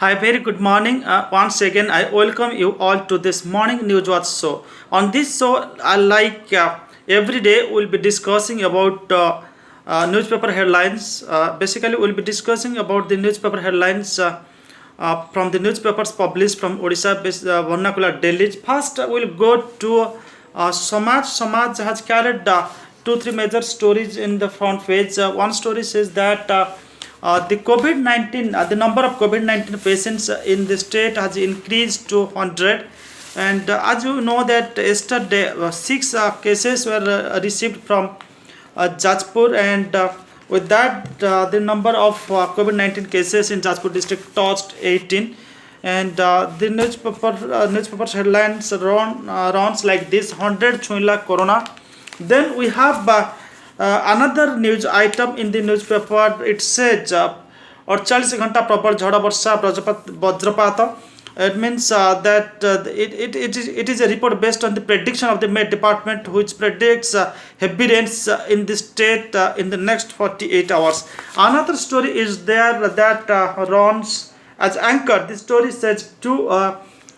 Hi, very good morning. Once again, I welcome you all to this morning news watch show. On this show, every day, we'll be discussing about newspaper headlines. Basically, we'll be discussing about the newspaper headlines from the newspapers published from Odisha vernacular dailies. First, we'll go to Samaj. Samaj has carried two, three major stories in the front page. One story says that the COVID-19, the number of COVID-19 patients in the state has increased to 100. And as you know that yesterday, six cases were received from Jajpur, and with that, the number of COVID-19 cases in Jajpur district touched 18. And the newspapers headlines runs like this: 100 Chuila Corona. Then we have another news item in the newspaper. It says 48 घंटा प्रबल झड़ वर्षा वज्रपात. It means that it is a report based on the prediction of the Met Department, which predicts heavy rains in the state in the next 48 hours. Another story is there that runs as anchor. The story says two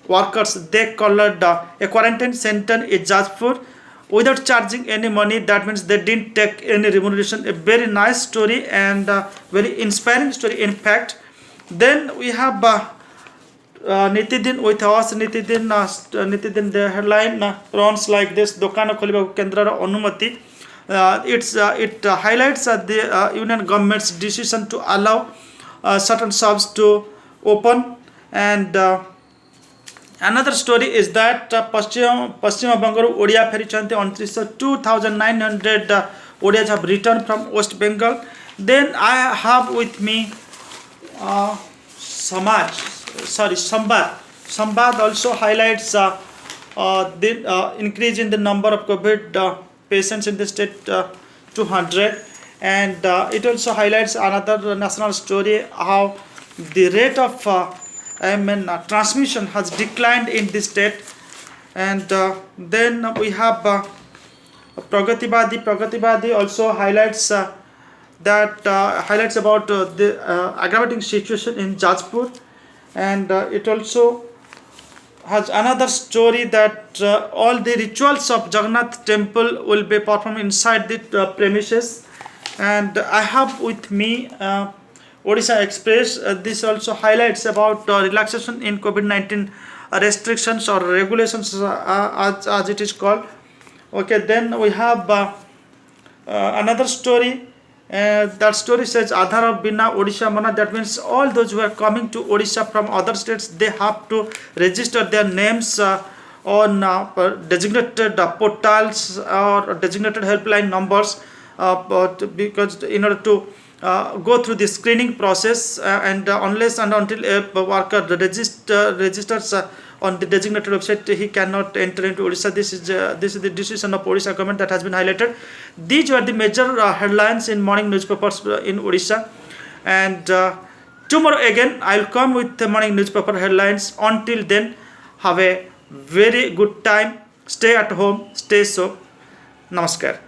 workers, they colored a quarantine center in Jajpur without charging any money. That means they didn't take any remuneration. A very nice story and very inspiring story, in fact. Then we have Nitidin with us. Nitidin, the headline runs like this: Dokana Kholiba Kendra Anumati. It highlights the union government's decision to allow certain shops to open. And another story is that Paschima Bangaru Odia Ferichanti on 2,900 Odias have returned from West Bengal. Then I have with me Sambad. Sambad also highlights the increase in the number of COVID patients in the state 200. And it also highlights another national story, how the rate of transmission has declined in this state. And then we have Pragatibadi. Pragatibadi also highlights highlights about the aggravating situation in Jajpur. And it also has another story that all the rituals of Jagannath temple will be performed inside the premises. And I have with me Odisha Express. This also highlights about relaxation in COVID-19 restrictions or regulations, as it is called. Okay, then we have another story. That story says Adhar Bina Odisha Mana. That means all those who are coming to Odisha from other states, they have to register their names on designated portals or designated helpline numbers, but because in order to go through the screening process, and unless and until a worker registers on the designated website, he cannot enter into Odisha. This is the decision of Odisha government that has been highlighted. These were the major headlines in morning newspapers in Odisha. And tomorrow again I will come with the morning newspaper headlines. Until then, have a very good time. Stay at home, stay safe. Namaskar.